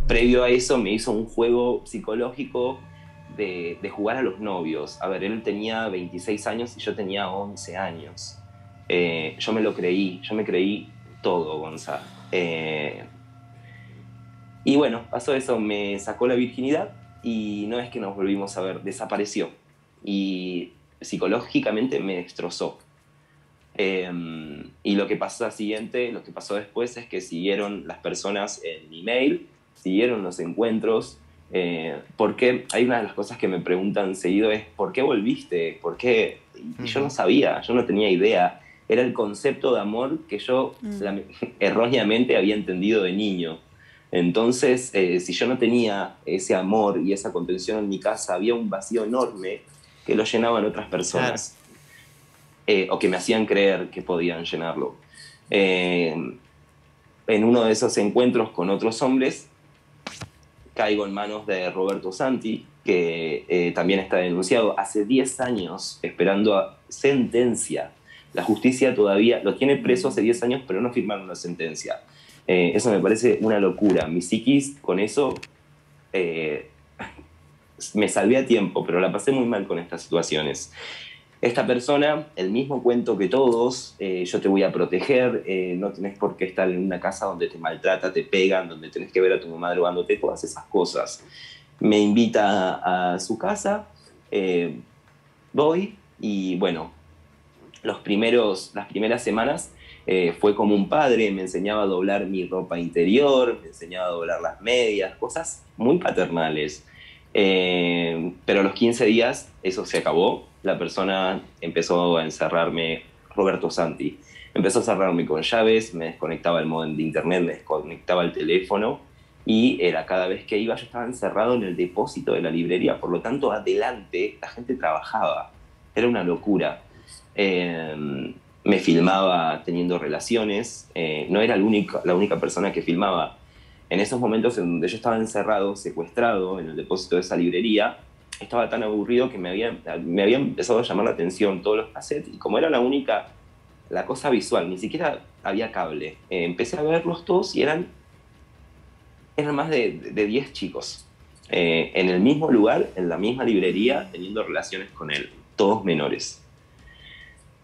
previo a eso me hizo un juego psicológico de jugar a los novios. A ver, él tenía 26 años y yo tenía 11 años. Yo me creí todo, Gonzalo. Y bueno, pasó eso, me sacó la virginidad y no es que nos volvimos a ver, desapareció. Y psicológicamente me destrozó. Y lo que pasó después es que siguieron las personas en mi mail, siguieron los encuentros, porque hay una de las cosas que me preguntan seguido es ¿por qué volviste? ¿Por qué? Y yo no sabía, yo no tenía idea. Era el concepto de amor que yo erróneamente había entendido de niño. Entonces, si yo no tenía ese amor y esa contención en mi casa, había un vacío enorme que lo llenaban otras personas. Claro. O que me hacían creer que podían llenarlo. En uno de esos encuentros con otros hombres, caigo en manos de Roberto Santi, que también está denunciado hace 10 años esperando a sentencia. La justicia todavía lo tiene preso hace 10 años, pero no firmaron la sentencia. Eso me parece una locura. Mi psiquis con eso me salvé a tiempo, pero la pasé muy mal con estas situaciones. Esta persona, el mismo cuento que todos, yo te voy a proteger, no tenés por qué estar en una casa donde te maltrata, te pegan, donde tenés que ver a tu mamá drogándote, todas esas cosas. Me invita a su casa, voy y bueno, las primeras semanas fue como un padre, me enseñaba a doblar mi ropa interior, me enseñaba a doblar las medias, cosas muy paternales. Pero a los 15 días eso se acabó. La persona empezó a encerrarme, Roberto Santi, empezó a cerrarme con llaves, me desconectaba el módem de internet, me desconectaba el teléfono y era cada vez que iba yo estaba encerrado en el depósito de la librería, por lo tanto adelante la gente trabajaba, era una locura. Me filmaba teniendo relaciones, no era la única persona que filmaba. En esos momentos en donde yo estaba encerrado, secuestrado en el depósito de esa librería, estaba tan aburrido que me había empezado a llamar la atención todos los cassettes y como era la cosa visual, ni siquiera había cable, empecé a verlos todos y eran más de 10 chicos en el mismo lugar, en la misma librería, teniendo relaciones con él, todos menores.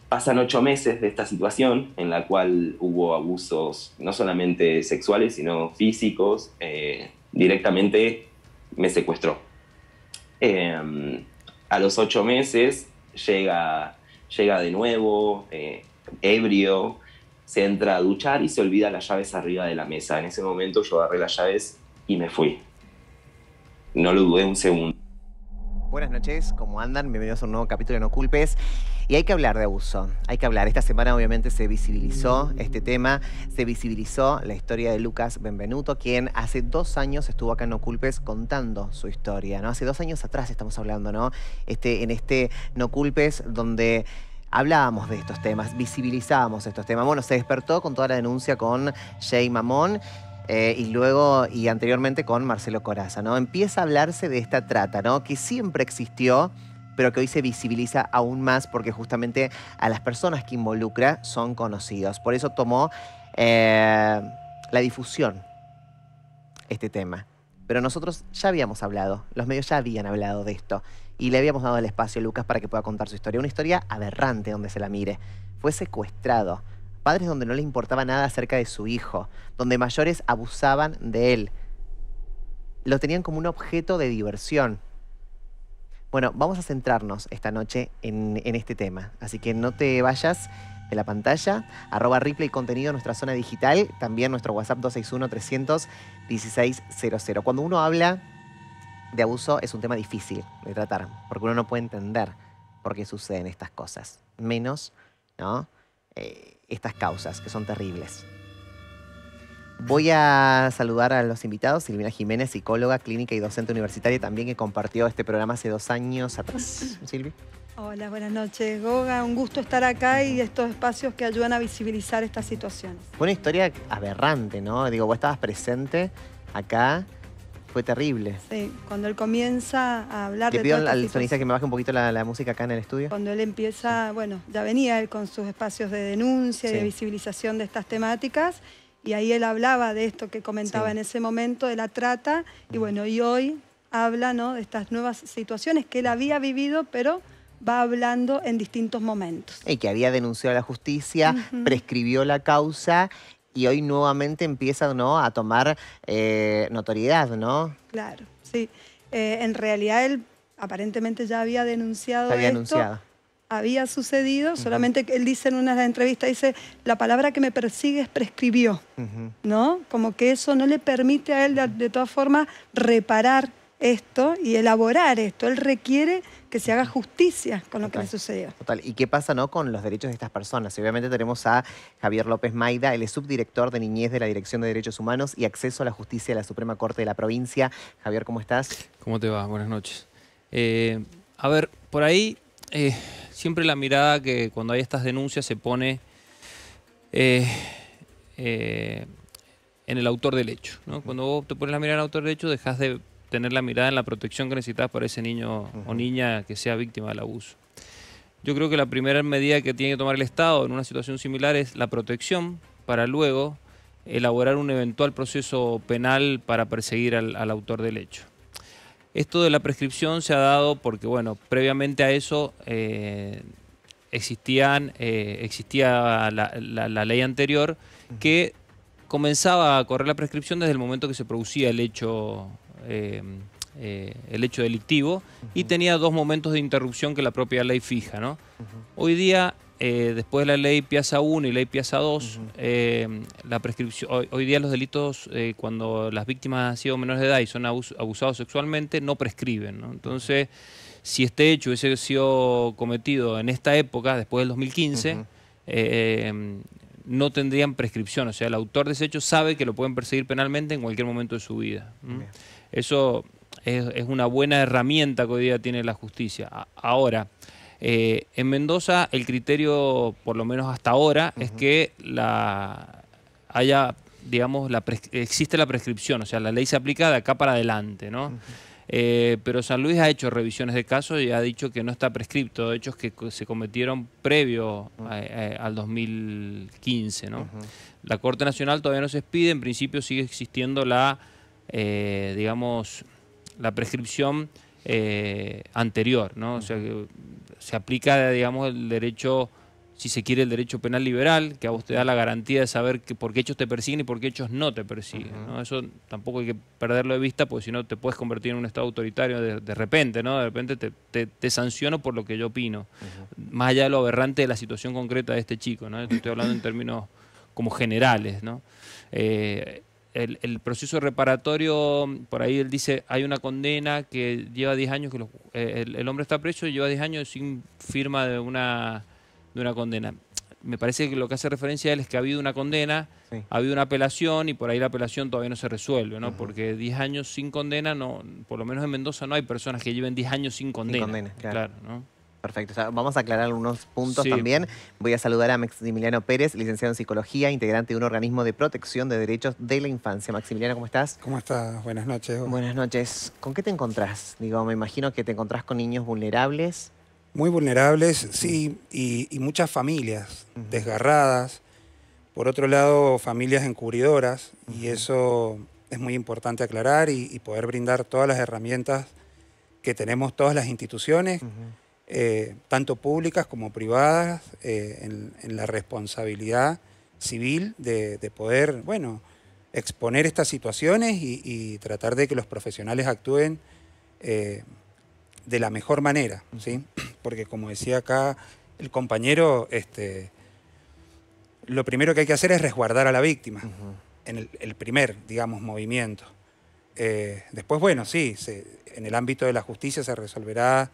Pasan 8 meses de esta situación en la cual hubo abusos no solamente sexuales, sino físicos. Directamente me secuestró. A los 8 meses llega de nuevo, ebrio, se entra a duchar y se olvida las llaves arriba de la mesa. En ese momento yo agarré las llaves y me fui. No lo dudé un segundo. Buenas noches, ¿cómo andan? Bienvenidos a un nuevo capítulo de No Culpes. Y hay que hablar de abuso, hay que hablar. Esta semana obviamente se visibilizó este tema, se visibilizó la historia de Lucas Benvenuto, quien hace 2 años estuvo acá en No Culpes contando su historia, ¿no? Hace 2 años atrás estamos hablando, ¿no? En este No Culpes donde hablábamos de estos temas, visibilizábamos estos temas. Bueno, se despertó con toda la denuncia con Jay Mamón. Y luego, y anteriormente con Marcelo Corazza, ¿no? Empieza a hablarse de esta trata, ¿no? Que siempre existió, pero que hoy se visibiliza aún más porque justamente a las personas que involucra son conocidos. Por eso tomó la difusión este tema. Pero nosotros ya habíamos hablado, los medios ya habían hablado de esto y le habíamos dado el espacio a Lucas para que pueda contar su historia. Una historia aberrante donde se la mire. Fue secuestrado. Padres donde no les importaba nada acerca de su hijo, donde mayores abusaban de él. Lo tenían como un objeto de diversión. Bueno, vamos a centrarnos esta noche en este tema. Así que no te vayas de la pantalla. @Replay Contenido, nuestra zona digital. También nuestro WhatsApp 261-300-1600. Cuando uno habla de abuso es un tema difícil de tratar, porque uno no puede entender por qué suceden estas cosas. Menos, ¿no? Estas causas que son terribles. Voy a saludar a los invitados. Silvina Jiménez, psicóloga, clínica y docente universitaria, también que compartió este programa hace 2 años atrás. Silvi. Hola, buenas noches, Goga. Un gusto estar acá y estos espacios que ayudan a visibilizar estas situaciones. Fue una historia aberrante, ¿no? Digo, vos estabas presente acá. Fue terrible. Sí, cuando él comienza a hablar de de pido todas al estas sonista que me baje un poquito la música acá en el estudio. Cuando él empieza, bueno, ya venía él con sus espacios de denuncia y Sí. de visibilización de estas temáticas y ahí él hablaba de esto que comentaba en ese momento, de la trata, y bueno, y hoy habla, ¿no?, de estas nuevas situaciones que él había vivido, pero va hablando en distintos momentos. Y que había denunciado a la justicia, prescribió la causa y hoy nuevamente empieza, ¿no?, a tomar notoriedad, ¿no? Claro, sí. En realidad él aparentemente ya había denunciado Se había esto. anunciado. Había sucedido, solamente que él dice en una de las entrevistas, dice, la palabra que me persigue es prescribió, ¿no? Como que eso no le permite a él de todas formas reparar esto y elaborar esto. Él requiere que se haga justicia con lo que le sucedió. Total. ¿Y qué pasa, no, con los derechos de estas personas? Y obviamente tenemos a Javier López Maida, él es subdirector de Niñez de la Dirección de Derechos Humanos y Acceso a la Justicia de la Suprema Corte de la provincia. Javier, ¿cómo estás? ¿Cómo te va? Buenas noches. A ver, por ahí siempre la mirada que cuando hay estas denuncias se pone en el autor del hecho, ¿no? Cuando vos te pones la mirada en el autor del hecho, dejas de tener la mirada en la protección que necesitas para ese niño o niña que sea víctima del abuso. Yo creo que la primera medida que tiene que tomar el Estado en una situación similar es la protección para luego elaborar un eventual proceso penal para perseguir al autor del hecho. Esto de la prescripción se ha dado porque, bueno, previamente a eso existía la ley anterior que comenzaba a correr la prescripción desde el momento que se producía el hecho delictivo y tenía 2 momentos de interrupción que la propia ley fija, ¿no? Hoy día, después de la ley Piazza 1 y ley Piazza 2, la prescripción, hoy día los delitos, cuando las víctimas han sido menores de edad y son abusados sexualmente, no prescriben, ¿no? Entonces, si este hecho hubiese sido cometido en esta época, después del 2015, no tendrían prescripción. O sea, el autor de ese hecho sabe que lo pueden perseguir penalmente en cualquier momento de su vida. Eso es una buena herramienta que hoy día tiene la justicia. Ahora, en Mendoza el criterio, por lo menos hasta ahora, es que existe la prescripción, o sea, la ley se aplica de acá para adelante, ¿no? Pero San Luis ha hecho revisiones de casos y ha dicho que no está prescripto de hechos que se cometieron previo al 2015, ¿no? La Corte Nacional todavía no se expide, en principio sigue existiendo la prescripción anterior, ¿no? O sea, que se aplica, digamos, el derecho, si se quiere, el derecho penal liberal, que a vos te da la garantía de saber por qué hechos te persiguen y por qué hechos no te persiguen, ¿no? Eso tampoco hay que perderlo de vista, porque si no te puedes convertir en un Estado autoritario de repente, ¿no? De repente te sanciono por lo que yo opino, más allá de lo aberrante de la situación concreta de este chico, ¿no? Estoy hablando en términos como generales, ¿no? El proceso reparatorio, por ahí él dice, hay una condena que lleva 10 años, que el hombre está preso y lleva 10 años sin firma de una condena. Me parece que lo que hace referencia a él es que ha habido una condena, ha habido una apelación y por ahí la apelación todavía no se resuelve, ¿no? Porque 10 años sin condena, no, por lo menos en Mendoza no hay personas que lleven 10 años sin condena. Sin condena, claro, ¿no? Perfecto. O sea, vamos a aclarar algunos puntos también. Voy a saludar a Maximiliano Pérez, licenciado en Psicología, integrante de un organismo de protección de derechos de la infancia. Maximiliano, ¿cómo estás? ¿Cómo estás? Buenas noches. Buenas noches. ¿Con qué te encontrás? Digo, me imagino que te encontrás con niños vulnerables. Muy vulnerables, sí, y muchas familias desgarradas. Por otro lado, familias encubridoras, y eso es muy importante aclarar y poder brindar todas las herramientas que tenemos todas las instituciones, tanto públicas como privadas, en la responsabilidad civil de poder, bueno, exponer estas situaciones y tratar de que los profesionales actúen de la mejor manera, ¿sí? Porque como decía acá el compañero, lo primero que hay que hacer es resguardar a la víctima, en el primer, digamos, movimiento. Después, bueno, sí, en el ámbito de la justicia se resolverá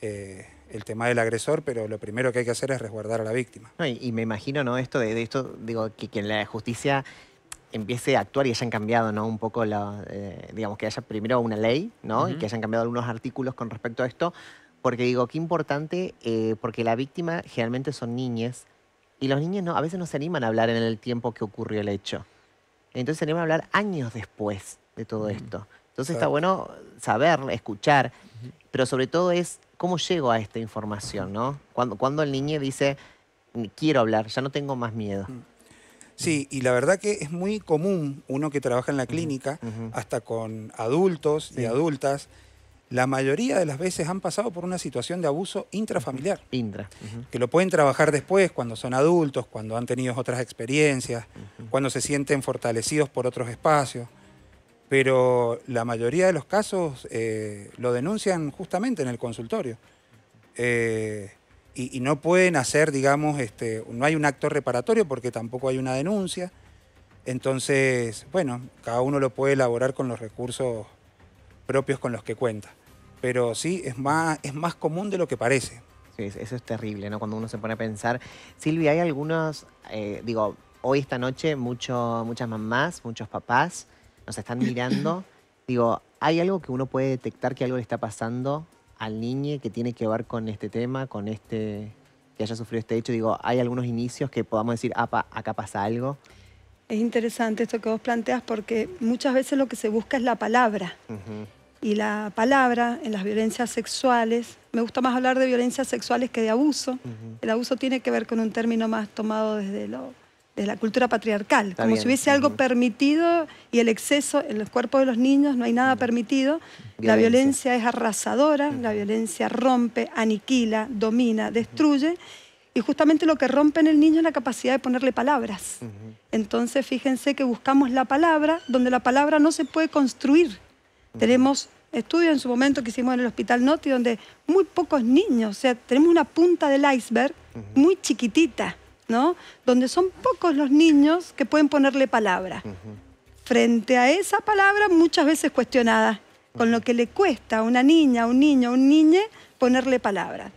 el tema del agresor, pero lo primero que hay que hacer es resguardar a la víctima. No, y me imagino, ¿no? Esto, digo, que en la justicia empiece a actuar y hayan cambiado, ¿no? Un poco, digamos, que haya primero una ley, ¿no? Y que hayan cambiado algunos artículos con respecto a esto, porque digo, qué importante, porque la víctima generalmente son niñas, y los niños a veces no se animan a hablar en el tiempo que ocurrió el hecho. Entonces se animan a hablar años después de todo esto. Entonces está bueno saber, escuchar, pero sobre todo es cómo llego a esta información, ¿no? Cuando el niño dice, quiero hablar, ya no tengo más miedo. Sí, y la verdad que es muy común, uno que trabaja en la clínica, hasta con adultos y adultas, la mayoría de las veces han pasado por una situación de abuso intrafamiliar. Que lo pueden trabajar después, cuando son adultos, cuando han tenido otras experiencias, cuando se sienten fortalecidos por otros espacios. Pero la mayoría de los casos lo denuncian justamente en el consultorio. Y no pueden hacer, digamos, no hay un acto reparatorio porque tampoco hay una denuncia. Entonces, bueno, cada uno lo puede elaborar con los recursos propios con los que cuenta. Pero sí, es más común de lo que parece. Sí, eso es terrible, ¿no? Cuando uno se pone a pensar. Silvia, hay algunos, digo, hoy esta noche muchas mamás, muchos papás nos están mirando. Digo, ¿hay algo que uno puede detectar que algo le está pasando al niño que tiene que ver con este tema, que haya sufrido este hecho? Digo, ¿hay algunos inicios que podamos decir, acá pasa algo? Es interesante esto que vos planteas porque muchas veces lo que se busca es la palabra. Y la palabra en las violencias sexuales, me gusta más hablar de violencias sexuales que de abuso. El abuso tiene que ver con un término más tomado desde la cultura patriarcal. Está como bien. si hubiese algo permitido y el exceso en los cuerpos de los niños no hay nada permitido. La violencia es arrasadora, la violencia rompe, aniquila, domina, destruye. Y justamente lo que rompe en el niño es la capacidad de ponerle palabras. Entonces, fíjense que buscamos la palabra donde la palabra no se puede construir. Tenemos estudios en su momento que hicimos en el Hospital Noti donde muy pocos niños, o sea, tenemos una punta del iceberg muy chiquitita, ¿no? Donde son pocos los niños que pueden ponerle palabra. Frente a esa palabra muchas veces cuestionada, con lo que le cuesta a una niña, a un niño, a un niñe ponerle palabra.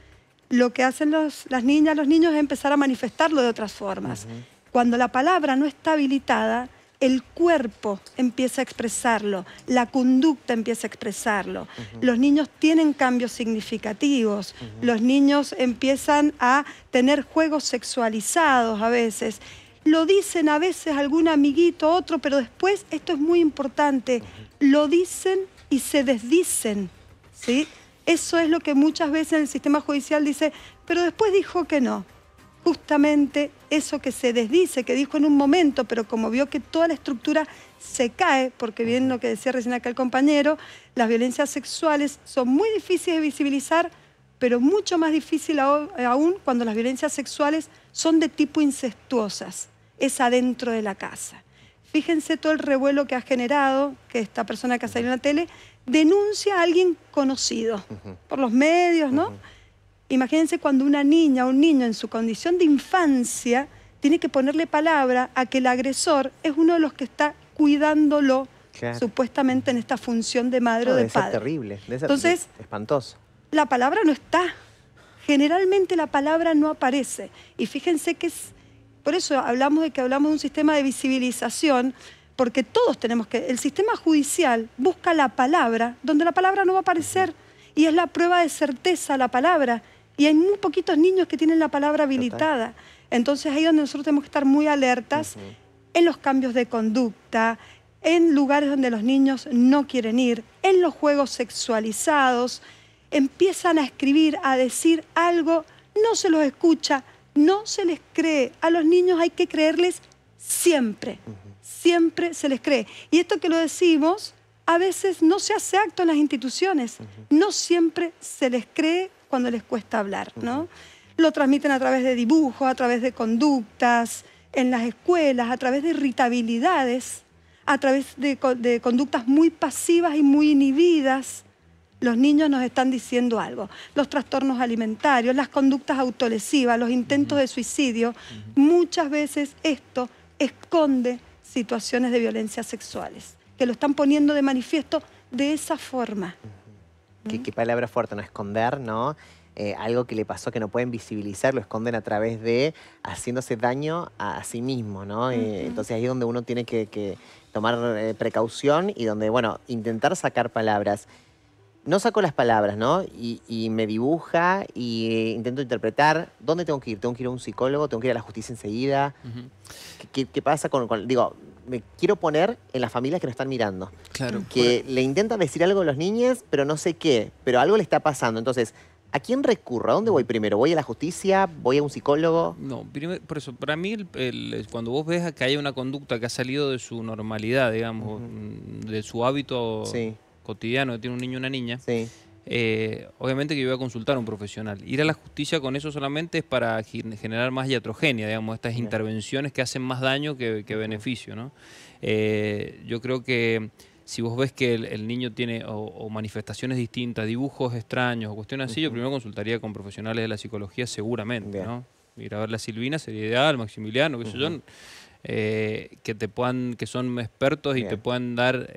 Lo que hacen las niñas, los niños es empezar a manifestarlo de otras formas. Cuando la palabra no está habilitada, el cuerpo empieza a expresarlo, la conducta empieza a expresarlo. Los niños tienen cambios significativos, los niños empiezan a tener juegos sexualizados a veces. Lo dicen a veces algún amiguito, otro, pero después, esto es muy importante, lo dicen y se desdicen, ¿sí? Eso es lo que muchas veces en el sistema judicial dice, pero después dijo que no. Justamente eso que se desdice, que dijo en un momento, pero como vio que toda la estructura se cae, porque bien lo que decía recién acá el compañero, las violencias sexuales son muy difíciles de visibilizar, pero mucho más difícil aún cuando las violencias sexuales son de tipo incestuosas, es adentro de la casa. Fíjense todo el revuelo que ha generado, que esta persona que ha salido en la tele denuncia a alguien conocido, por los medios, ¿no? Imagínense cuando una niña o un niño en su condición de infancia tiene que ponerle palabra a que el agresor es uno de los que está cuidándolo, supuestamente en esta función de madre o de padre. Debe ser terrible, debe ser Entonces, espantoso. La palabra no está. Generalmente la palabra no aparece. Y fíjense que por eso hablamos de un sistema de visibilización, porque todos tenemos que... El sistema judicial busca la palabra donde la palabra no va a aparecer. Y es la prueba de certeza la palabra. Y hay muy poquitos niños que tienen la palabra habilitada. Entonces ahí es donde nosotros tenemos que estar muy alertas en los cambios de conducta, en lugares donde los niños no quieren ir, en los juegos sexualizados. Empiezan a escribir, a decir algo, no se los escucha, no se les cree. A los niños hay que creerles siempre. Siempre se les cree. Y esto que lo decimos, a veces no se hace acto en las instituciones. No siempre se les cree cuando les cuesta hablar, ¿no? Lo transmiten a través de dibujos, a través de conductas, en las escuelas, a través de irritabilidades, a través de conductas muy pasivas y muy inhibidas. Los niños nos están diciendo algo. Los trastornos alimentarios, las conductas autolesivas, los intentos de suicidio. Muchas veces esto esconde situaciones de violencia sexuales, que lo están poniendo de manifiesto de esa forma. Qué palabra fuerte, ¿no? Esconder, ¿no? Algo que le pasó que no pueden visibilizar, lo esconden a través de haciéndose daño a sí mismo, ¿no? Entonces ahí es donde uno tiene que tomar precaución y donde, bueno, intentar sacar palabras. No saco las palabras, ¿no? Y me dibuja y intento interpretar. ¿Dónde tengo que ir? ¿Tengo que ir a un psicólogo? ¿Tengo que ir a la justicia enseguida? ¿Qué pasa con...? Digo, me quiero poner en las familias que nos están mirando. Claro. Que le intentan decir algo a los niños, pero no sé qué. Pero algo le está pasando. Entonces, ¿A quién recurro? ¿A dónde voy primero? ¿Voy a la justicia? ¿Voy a un psicólogo? No, por eso, para mí, cuando vos ves que hay una conducta que ha salido de su normalidad, digamos, de su hábito cotidiano que tiene un niño o una niña, obviamente que yo voy a consultar a un profesional. Ir a la justicia con eso solamente es para generar más iatrogenia, digamos, estas intervenciones que hacen más daño que beneficio, ¿no? Yo creo que si vos ves que el niño tiene o manifestaciones distintas, dibujos extraños o cuestiones así, yo primero consultaría con profesionales de la psicología seguramente, ¿no? Ir a ver la Silvina sería ideal, Maximiliano, qué sé yo, que son expertos y te puedan dar,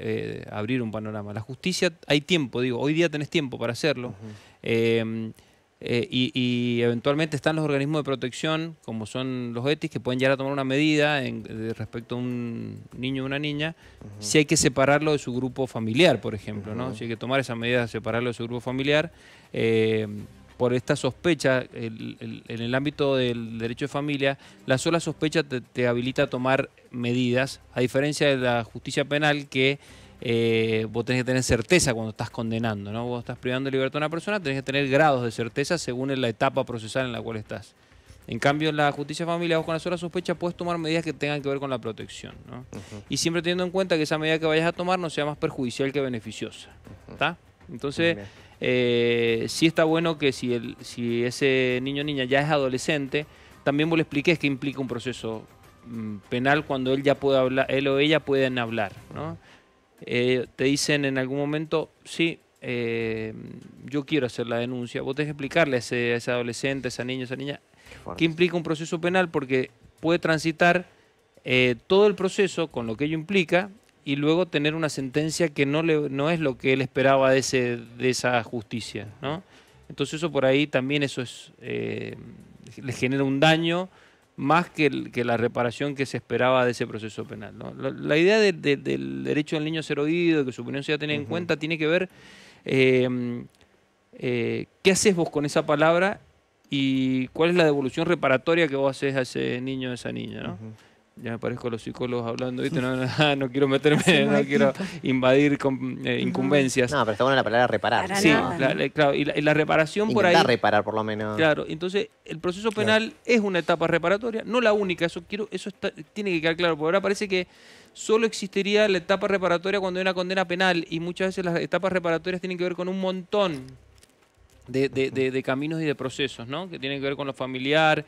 abrir un panorama. La justicia, hay tiempo, digo, hoy día tenés tiempo para hacerlo. Y eventualmente están los organismos de protección, como son los ETIs, que pueden llegar a tomar una medida respecto a un niño o una niña, si hay que separarlo de su grupo familiar, por ejemplo, ¿no? Si hay que tomar esa medida de separarlo de su grupo familiar, por esta sospecha, en el ámbito del derecho de familia, la sola sospecha te habilita a tomar medidas, a diferencia de la justicia penal que vos tenés que tener certeza cuando estás condenando, ¿no? Vos estás privando de libertad a una persona, tenés que tener grados de certeza según la etapa procesal en la cual estás. En cambio, en la justicia familiar, vos con la sola sospecha puedes tomar medidas que tengan que ver con la protección, ¿no? Y siempre teniendo en cuenta que esa medida que vayas a tomar no sea más perjudicial que beneficiosa, ¿está? Entonces, sí está bueno que si ese niño o niña ya es adolescente, también vos le expliques que implica un proceso penal cuando él ya puede hablar, él o ella pueden hablar, ¿no? Te dicen en algún momento, sí, yo quiero hacer la denuncia. Vos tenés que explicarle a ese adolescente, a esa niña, qué implica un proceso penal, porque puede transitar todo el proceso con lo que ello implica y luego tener una sentencia que no es lo que él esperaba de esa justicia, ¿no? Entonces eso por ahí también le genera un daño más que la reparación que se esperaba de ese proceso penal, ¿no? La idea del derecho del niño a ser oído, que su opinión sea tenida en cuenta, tiene que ver qué haces vos con esa palabra y cuál es la devolución reparatoria que vos haces a ese niño o a esa niña, ¿no? Ya me parezco a los psicólogos hablando, ¿viste? No quiero meterme, no quiero invadir incumbencias. No, pero está buena la palabra reparar. Sí, claro, y la reparación por ahí... Intentar reparar, por lo menos. Claro, entonces el proceso penal es una etapa reparatoria, no la única, tiene que quedar claro, porque ahora parece que solo existiría la etapa reparatoria cuando hay una condena penal y muchas veces las etapas reparatorias tienen que ver con un montón de caminos y de procesos, ¿no? Que tienen que ver con lo familiar,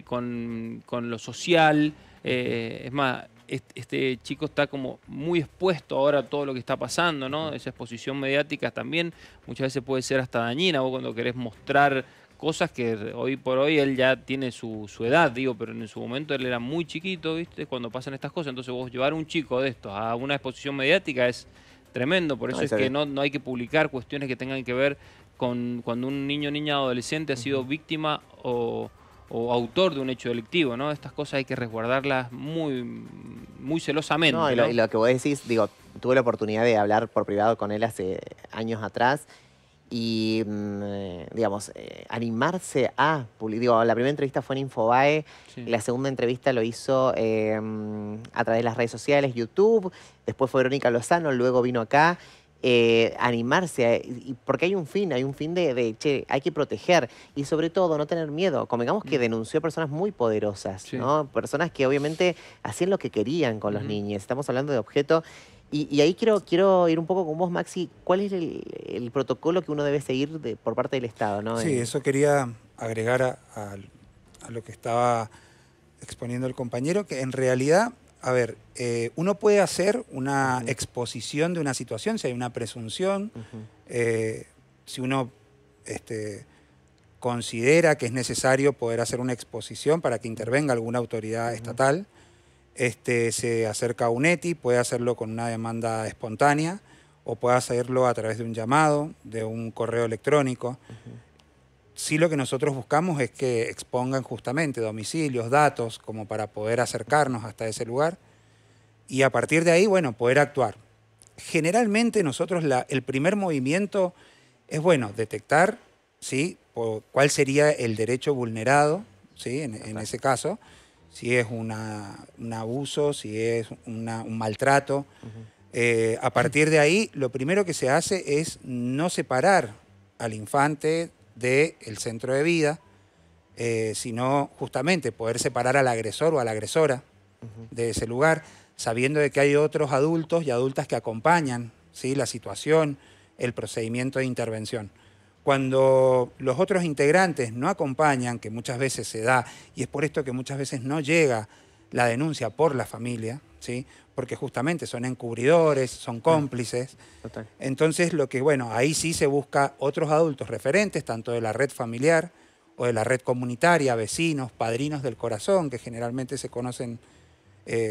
con lo social. Es más, este chico está como muy expuesto ahora a todo lo que está pasando, ¿no? Esa exposición mediática también muchas veces puede ser hasta dañina. Vos cuando querés mostrar cosas que hoy por hoy él ya tiene su edad, digo, pero en su momento él era muy chiquito, ¿viste? Cuando pasan estas cosas. Entonces vos llevar a un chico de estos a una exposición mediática es tremendo. Por eso es que no hay que publicar cuestiones que tengan que ver con cuando un niño, niña, adolescente ha sido víctima o autor de un hecho delictivo, ¿no? Estas cosas hay que resguardarlas muy, muy celosamente. No, y lo que vos decís, digo, tuve la oportunidad de hablar por privado con él hace años atrás y, digamos, animarse a publicar. Digo, la primera entrevista fue en Infobae, la segunda entrevista lo hizo a través de las redes sociales, YouTube, después fue Verónica Lozano, luego vino acá. Animarse, porque hay un fin de che, hay que proteger y sobre todo no tener miedo. Convengamos que denunció personas muy poderosas, ¿no? Personas que obviamente hacían lo que querían con los niños. Estamos hablando de objeto. Y ahí quiero ir un poco con vos, Maxi. ¿Cuál es el protocolo que uno debe seguir por parte del Estado, ¿no? Sí, eso quería agregar a lo que estaba exponiendo el compañero, que en realidad... A ver, uno puede hacer una exposición de una situación, si hay una presunción, si uno considera que es necesario poder hacer una exposición para que intervenga alguna autoridad estatal, se acerca a un ETI, puede hacerlo con una demanda espontánea o puede hacerlo a través de un llamado, de un correo electrónico. Sí, lo que nosotros buscamos es que expongan justamente domicilios, datos, como para poder acercarnos hasta ese lugar y a partir de ahí, bueno, poder actuar. Generalmente nosotros el primer movimiento es, bueno, detectar, ¿sí?, cuál sería el derecho vulnerado, ¿sí?, en ese caso, si es un abuso, si es un maltrato. A partir de ahí, lo primero que se hace es no separar al infante del centro de vida, sino justamente poder separar al agresor o a la agresora de ese lugar, sabiendo de que hay otros adultos y adultas que acompañan, ¿sí?, la situación, el procedimiento de intervención. Cuando los otros integrantes no acompañan, que muchas veces se da, y es por esto que muchas veces no llega la denuncia por la familia, ¿sí?, porque justamente son encubridores, son cómplices. Total. Entonces, bueno, ahí sí se busca otros adultos referentes, tanto de la red familiar o de la red comunitaria, vecinos, padrinos del corazón, que generalmente se conocen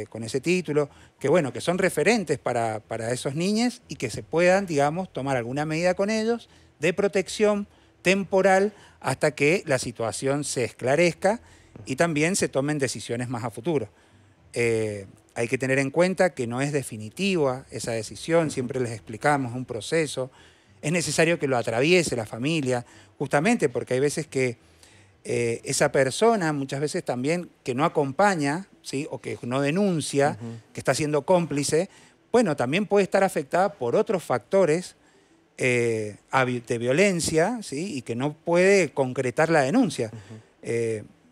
con ese título, que bueno, que son referentes para esos niños y que se puedan, digamos, tomar alguna medida con ellos de protección temporal hasta que la situación se esclarezca y también se tomen decisiones más a futuro. Hay que tener en cuenta que no es definitiva esa decisión, siempre les explicamos, es un proceso, es necesario que lo atraviese la familia, justamente porque hay veces que esa persona, muchas veces también que no acompaña, ¿sí?, o que no denuncia, que está siendo cómplice, bueno, también puede estar afectada por otros factores de violencia, ¿sí?, y que no puede concretar la denuncia.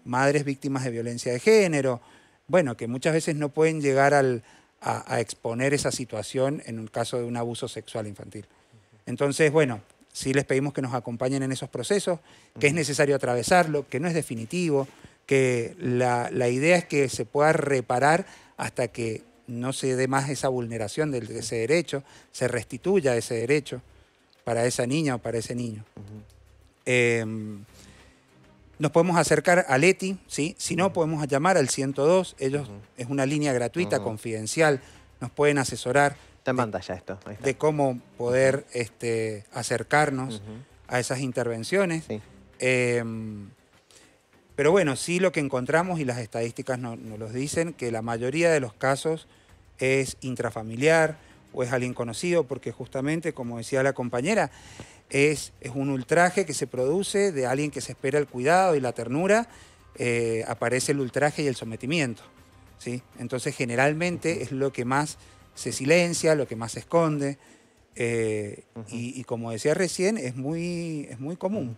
Madres víctimas de violencia de género, bueno, que muchas veces no pueden llegar a exponer esa situación en un caso de un abuso sexual infantil. Entonces, bueno, sí les pedimos que nos acompañen en esos procesos, que es necesario atravesarlo, que no es definitivo, que la idea es que se pueda reparar hasta que no se dé más esa vulneración de ese derecho, se restituya ese derecho para esa niña o para ese niño. Nos podemos acercar a Leti, ¿sí? Si no, podemos llamar al 102. Ellos es una línea gratuita, confidencial. Nos pueden asesorar. Está en pantalla esto. Ahí está. De cómo poder acercarnos a esas intervenciones. Sí. Pero bueno, sí lo que encontramos, y las estadísticas nos lo dicen, que la mayoría de los casos es intrafamiliar o es alguien conocido, porque justamente, como decía la compañera, es un ultraje que se produce de alguien que se espera el cuidado y la ternura, aparece el ultraje y el sometimiento, ¿sí? Entonces, generalmente es lo que más se silencia, lo que más se esconde, y como decía recién, es muy común.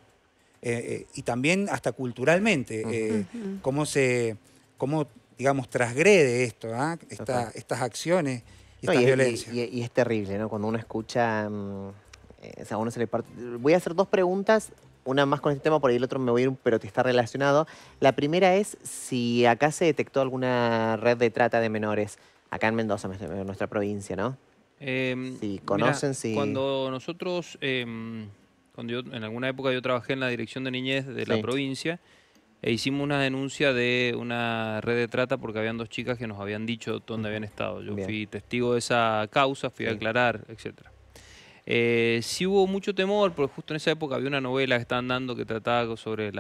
Y también hasta culturalmente, cómo, digamos, transgrede esto, estas acciones y estas violencias. Y es terrible, ¿no? Cuando uno escucha... o sea, a uno se le parte... Voy a hacer dos preguntas, una más con este tema, por ahí el otro me voy a ir, pero que está relacionado. La primera es si acá se detectó alguna red de trata de menores, acá en Mendoza, en nuestra provincia, ¿no? Si conocen, mira, si... Cuando nosotros, en alguna época yo trabajé en la Dirección de Niñez de la provincia, e hicimos una denuncia de una red de trata porque habían dos chicas que nos habían dicho dónde habían estado. Yo fui testigo de esa causa, fui a aclarar, etcétera. Sí hubo mucho temor, porque justo en esa época había una novela que estaban dando que trataba sobre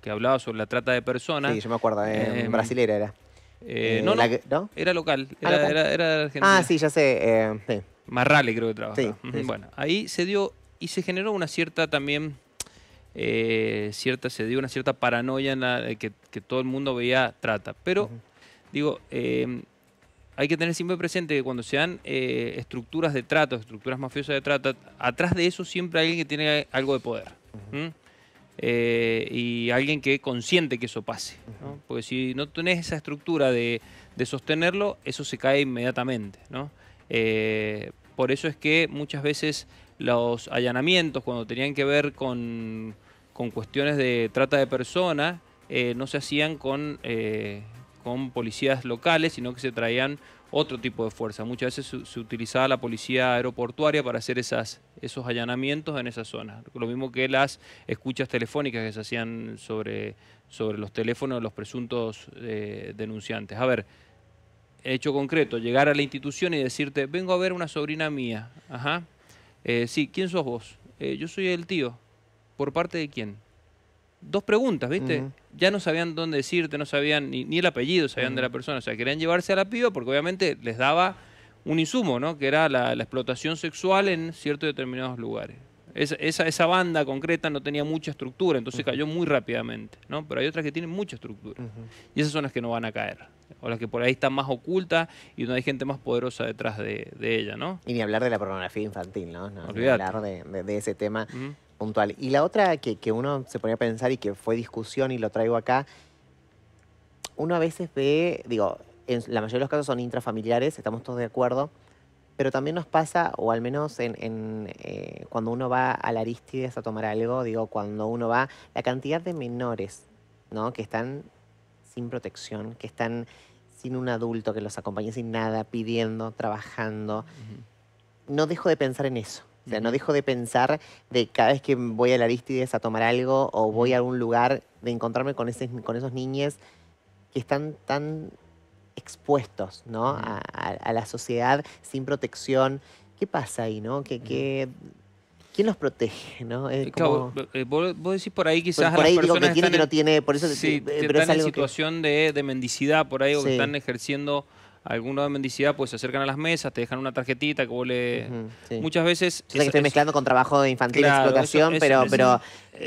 que hablaba sobre la trata de personas. Sí, yo me acuerdo, brasilera era. No, era local, era de Argentina. Ah, sí, ya sé. Sí. Marrale creo que trabajaba. Sí. Bueno, ahí se dio y se generó una cierta también, se dio una cierta paranoia en la que todo el mundo veía trata. Pero, digo, hay que tener siempre presente que cuando se dan estructuras de trata, estructuras mafiosas de trata, atrás de eso siempre hay alguien que tiene algo de poder. Y alguien que consiente que eso pase, ¿no? Porque si no tenés esa estructura de sostenerlo, eso se cae inmediatamente, ¿no? Por eso es que muchas veces los allanamientos, cuando tenían que ver con cuestiones de trata de personas, no se hacían con policías locales, sino que se traían otro tipo de fuerza. Muchas veces se utilizaba la policía aeroportuaria para hacer esos allanamientos en esa zona. Lo mismo que las escuchas telefónicas que se hacían sobre los teléfonos de los presuntos denunciantes. A ver, hecho concreto, llegar a la institución y decirte, vengo a ver una sobrina mía. Ajá. Sí, ¿quién sos vos? Yo soy el tío. ¿Por parte de quién? Dos preguntas, ¿viste? Ya no sabían dónde decirte, no sabían ni el apellido, sabían de la persona. O sea, querían llevarse a la piba porque obviamente les daba un insumo, ¿no? Que era la explotación sexual en ciertos determinados lugares. Esa banda concreta no tenía mucha estructura, entonces cayó muy rápidamente, ¿no? Pero hay otras que tienen mucha estructura. Y esas son las que no van a caer. O las que por ahí están más ocultas y donde hay gente más poderosa detrás de ella, ¿no? Y ni hablar de la pornografía infantil, ¿no? No, ni Olvídate. hablar de ese tema. puntual. Y la otra que uno se ponía a pensar y que fue discusión y lo traigo acá, uno a veces ve, digo, en la mayoría de los casos son intrafamiliares, estamos todos de acuerdo, pero también nos pasa, o al menos cuando uno va a la Arístides a tomar algo, digo, cuando uno va, la cantidad de menores, ¿no? Que están sin protección, que están sin un adulto que los acompañe, sin nada, pidiendo, trabajando. No dejo de pensar en eso. O sea, no dejo de pensar de cada vez que voy a la Arístides a tomar algo o voy a algún lugar, de encontrarme con esos niños que están tan expuestos, ¿no? a la sociedad sin protección. ¿Qué pasa ahí, no? ¿Quién los protege, no? Claro, vos decís por ahí quizás por a ahí las digo personas que tiene que no tiene, por eso sí, pero es están en algo situación de mendicidad por ahí o Sí. que están ejerciendo algún grado de mendicidad, pues se acercan a las mesas, te dejan una tarjetita que vos le... sí. Muchas veces... Yo sé que estoy mezclando con trabajo infantil, Claro, explotación, pero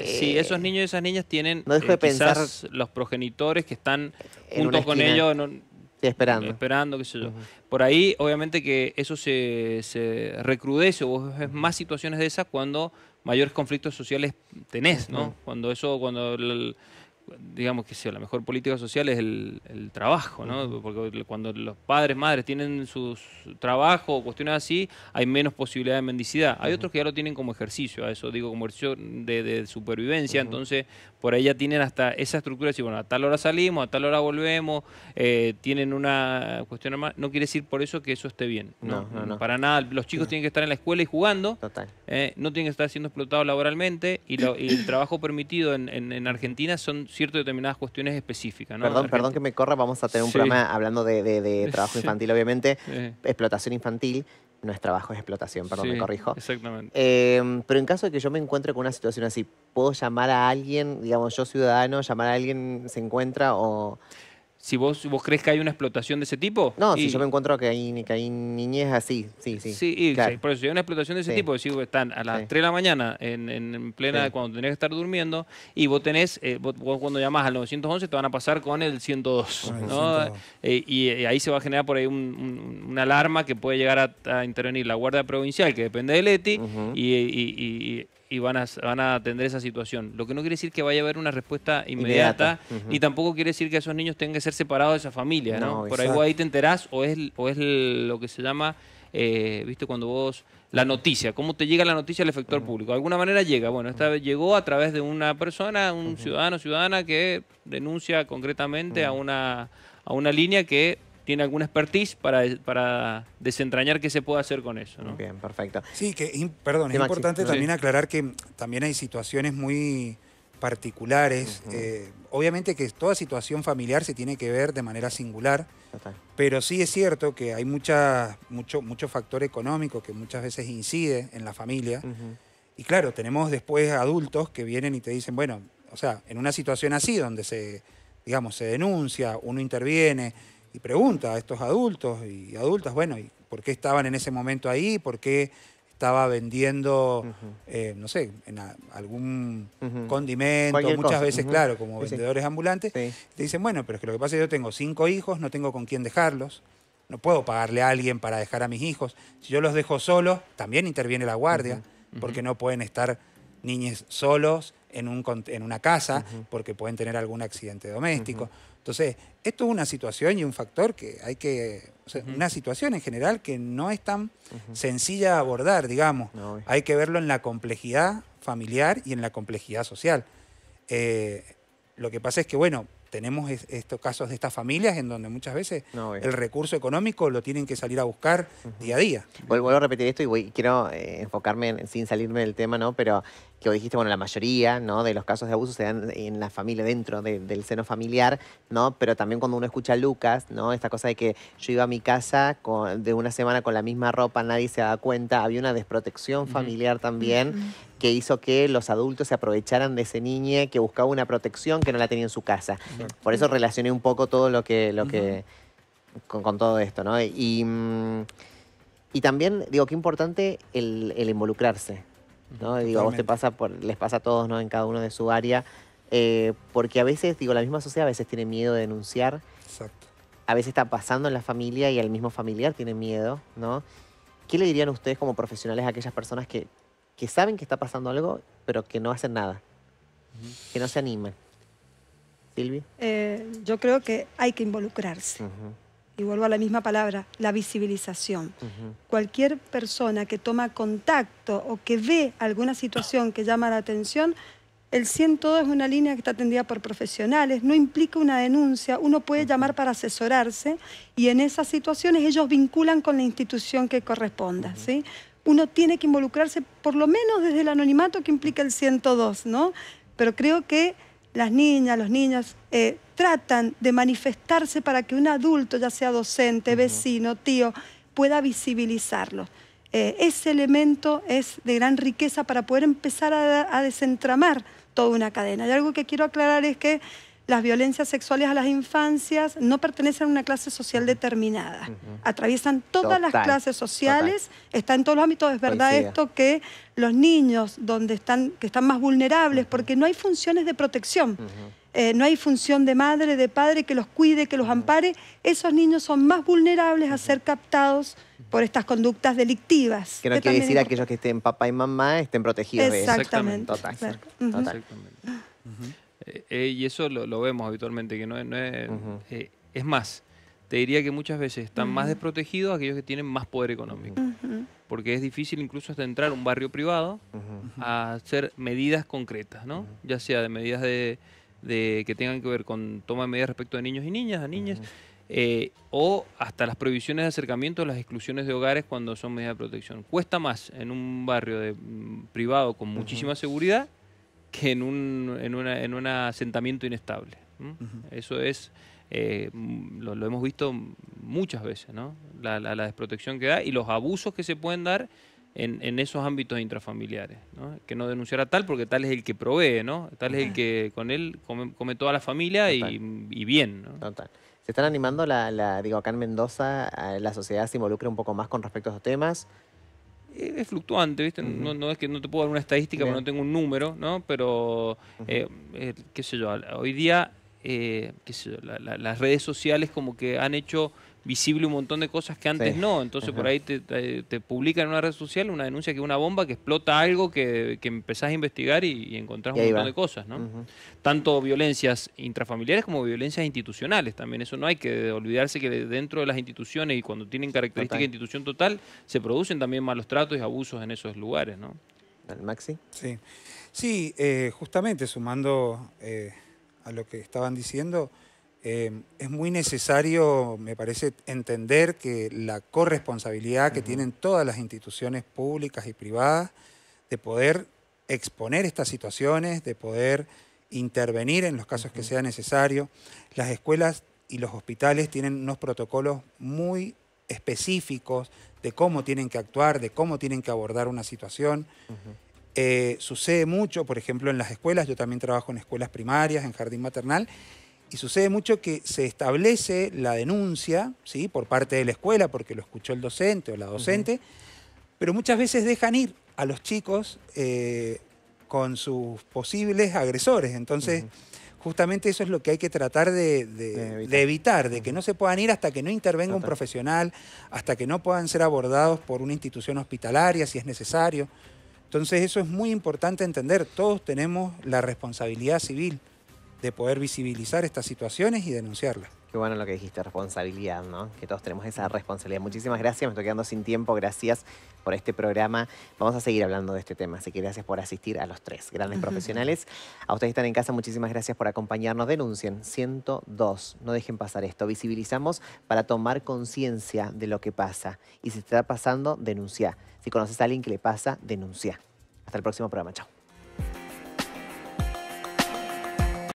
sí, esos niños y esas niñas tienen no dejo de pensar quizás los progenitores que están en una junto con esquina. ellos estoy esperando. esperando, qué sé yo. Por ahí, obviamente que eso se recrudece o ves más situaciones de esas cuando mayores conflictos sociales tenés, ¿no? Cuando digamos que sea, la mejor política social es el trabajo, ¿no? Porque cuando los padres, madres tienen sus trabajos o cuestiones así, hay menos posibilidad de mendicidad. Hay otros que ya lo tienen como ejercicio, a eso digo, como ejercicio de supervivencia, entonces por ahí ya tienen hasta esa estructura de decir, bueno, a tal hora salimos, a tal hora volvemos, tienen una cuestión más, no quiere decir por eso que eso esté bien, ¿no? No. Para nada, los chicos tienen que estar en la escuela y jugando, Total. no tienen que estar siendo explotados laboralmente y el trabajo permitido en Argentina son ciertas determinadas cuestiones específicas, ¿no? Perdón que me corra, vamos a tener un Sí. programa hablando de trabajo Sí. infantil, obviamente. Sí. Explotación infantil no es trabajo, es explotación, perdón, Sí, me corrijo. Exactamente. Pero en caso de que yo me encuentre con una situación así, ¿puedo llamar a alguien, digamos, yo ciudadano, llamar a alguien, se encuentra o...? Si vos crees que hay una explotación de ese tipo... No, y- si yo me encuentro que hay niñez así, sí. Claro. Sí, por eso, si hay una explotación de ese Sí. tipo, si están a las Sí. 3 de la mañana en plena, Sí. cuando tenés que estar durmiendo, y vos tenés, vos cuando llamás al 911 te van a pasar con el 102, Con el ¿no? 102. Y ahí se va a generar por ahí una alarma que puede llegar a intervenir la Guardia Provincial, que depende del ETI, y van a atender esa situación. Lo que no quiere decir que vaya a haber una respuesta inmediata, ni tampoco quiere decir que esos niños tengan que ser separados de esa familia, ¿no? No, Por ahí exacto. vos ahí te enterás o es lo que se llama, viste, cuando vos, la noticia, cómo te llega la noticia al efector público. De alguna manera llega, bueno, esta vez llegó a través de una persona, un ciudadano, ciudadana que denuncia concretamente a una línea que tiene alguna expertise para desentrañar qué se puede hacer con eso, ¿no? Bien, perfecto. Sí, perdón, Sí, es Maxi. importante Sí. también aclarar que también hay situaciones muy particulares. Obviamente que toda situación familiar se tiene que ver de manera singular, Total. pero sí es cierto que hay mucho factor económico que muchas veces incide en la familia. Y claro, tenemos después adultos que vienen y te dicen, bueno, o sea, en una situación así donde se denuncia, uno interviene y pregunta a estos adultos y adultas, bueno, ¿y por qué estaban en ese momento ahí? ¿Por qué estaba vendiendo, no sé, algún condimento? Cualquier Muchas cosa. veces, claro, como Sí, sí. vendedores ambulantes. Sí. Te dicen, bueno, pero es que lo que pasa es que yo tengo 5 hijos, no tengo con quién dejarlos. No puedo pagarle a alguien para dejar a mis hijos. Si yo los dejo solos, también interviene la guardia, porque no pueden estar niños solos en una casa, porque pueden tener algún accidente doméstico. Entonces, esto es una situación y un factor que hay que... O sea, una situación en general que no es tan sencilla de abordar, digamos. No. Hay que verlo en la complejidad familiar y en la complejidad social. Lo que pasa es que, bueno, tenemos estos casos de estas familias en donde muchas veces No, el recurso económico lo tienen que salir a buscar día a día. Vuelvo a repetir esto y quiero enfocarme, sin salirme del tema, ¿no? Pero que vos dijiste, bueno, la mayoría, ¿no?, de los casos de abuso se dan en la familia, dentro del seno familiar, ¿no? Pero también cuando uno escucha a Lucas, ¿no? Esta cosa de que yo iba a mi casa de una semana con la misma ropa, nadie se daba cuenta, había una desprotección familiar también que hizo que los adultos se aprovecharan de ese niño que buscaba una protección que no la tenía en su casa. Por eso relacioné un poco todo lo que con todo esto, ¿no? Y también, digo, qué importante el involucrarse, ¿no? Digo, a vos les pasa a todos, ¿no? En cada uno de su área, porque a veces, digo, la misma sociedad a veces tiene miedo de denunciar, Exacto. a veces está pasando en la familia y el mismo familiar tiene miedo, ¿no? ¿Qué le dirían ustedes como profesionales a aquellas personas que saben que está pasando algo pero que no hacen nada, que no se animan. Silvia. Yo creo que hay que involucrarse. Y vuelvo a la misma palabra, la visibilización. Cualquier persona que toma contacto o que ve alguna situación que llama la atención, el 102 es una línea que está atendida por profesionales, no implica una denuncia, uno puede llamar para asesorarse y en esas situaciones ellos vinculan con la institución que corresponda, ¿sí? Uno tiene que involucrarse por lo menos desde el anonimato que implica el 102, ¿no? Pero creo que las niñas, los niños tratan de manifestarse para que un adulto, ya sea docente, vecino, tío, pueda visibilizarlo. Ese elemento es de gran riqueza para poder empezar a desentramar toda una cadena. Y algo que quiero aclarar es que las violencias sexuales a las infancias no pertenecen a una clase social determinada. Atraviesan todas las clases sociales, está en todos los ámbitos. Es verdad esto que los niños que están más vulnerables, porque no hay funciones de protección. No hay función de madre, de padre que los cuide, que los ampare. Esos niños son más vulnerables a ser captados por estas conductas delictivas. Que no quiere decir aquellos que estén papá y mamá estén protegidos de eso. Exactamente. Total. Y eso lo vemos habitualmente, que no es... es más, te diría que muchas veces están más desprotegidos aquellos que tienen más poder económico. Porque es difícil incluso hasta entrar a un barrio privado a hacer medidas concretas, ¿no? Ya sea de medidas que tengan que ver con toma de medidas respecto de niños y niñas, a niñas, o hasta las prohibiciones de acercamiento, las exclusiones de hogares cuando son medidas de protección. Cuesta más en un barrio privado con muchísima seguridad que en un asentamiento inestable. Eso es, lo hemos visto muchas veces, ¿no? La desprotección que da y los abusos que se pueden dar en esos ámbitos intrafamiliares, ¿no? Que no denunciar a tal porque tal es el que provee, ¿no? Tal es el que con él come toda la familia y bien, ¿no? Total. ¿Se están animando, digo, acá en Mendoza, la sociedad se involucra un poco más con respecto a estos temas? Es fluctuante, ¿viste? No es que no te puedo dar una estadística porque no tengo un número, ¿no? Pero, qué sé yo, hoy día, qué sé yo, las redes sociales como que han hecho visible un montón de cosas que antes no. Entonces por ahí te publican en una red social una denuncia que es una bomba, que explota algo que empezás a investigar y encontrás un montón de cosas, ¿no? Tanto violencias intrafamiliares como violencias institucionales también. Eso no hay que olvidarse que dentro de las instituciones y cuando tienen característica de institución total, se producen también malos tratos y abusos en esos lugares, ¿no? ¿Maxi? Sí, justamente sumando a lo que estaban diciendo, es muy necesario, me parece, entender que la corresponsabilidad que tienen todas las instituciones públicas y privadas de poder exponer estas situaciones, de poder intervenir en los casos que sea necesario. Las escuelas y los hospitales tienen unos protocolos muy específicos de cómo tienen que actuar, de cómo tienen que abordar una situación. Sucede mucho, por ejemplo, en las escuelas, yo también trabajo en escuelas primarias, en jardín maternal, y sucede mucho que se establece la denuncia, ¿sí?, por parte de la escuela, porque lo escuchó el docente o la docente, pero muchas veces dejan ir a los chicos con sus posibles agresores. Entonces, justamente eso es lo que hay que tratar de evitar, de que no se puedan ir hasta que no intervenga un profesional, hasta que no puedan ser abordados por una institución hospitalaria, si es necesario. Entonces, eso es muy importante entender. Todos tenemos la responsabilidad civil de poder visibilizar estas situaciones y denunciarlas. Qué bueno lo que dijiste, responsabilidad, ¿no? Que todos tenemos esa responsabilidad. Muchísimas gracias, me estoy quedando sin tiempo. Gracias por este programa. Vamos a seguir hablando de este tema, así que gracias por asistir a los tres grandes profesionales. A ustedes que están en casa, muchísimas gracias por acompañarnos. Denuncien 102, no dejen pasar esto. Visibilizamos para tomar conciencia de lo que pasa. Y si te está pasando, denuncia. Si conoces a alguien que le pasa, denuncia. Hasta el próximo programa. Chao.